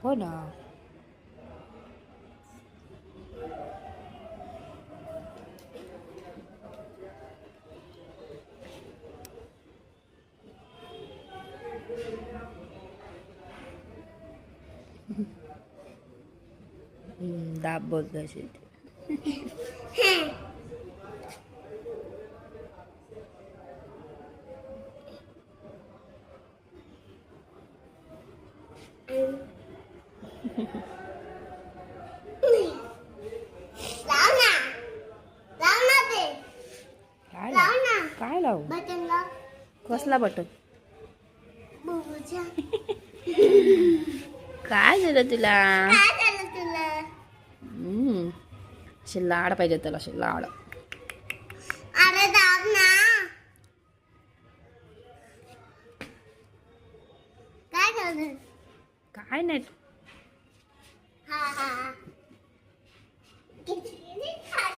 हो ना. दाब बघ कशी. काय लावू? कसला बटन? काय झालं तुला? असे लाड पाहिजे त्याला, असे लाड. अरे दाब ना. काय झालं? काय नाही. हा हा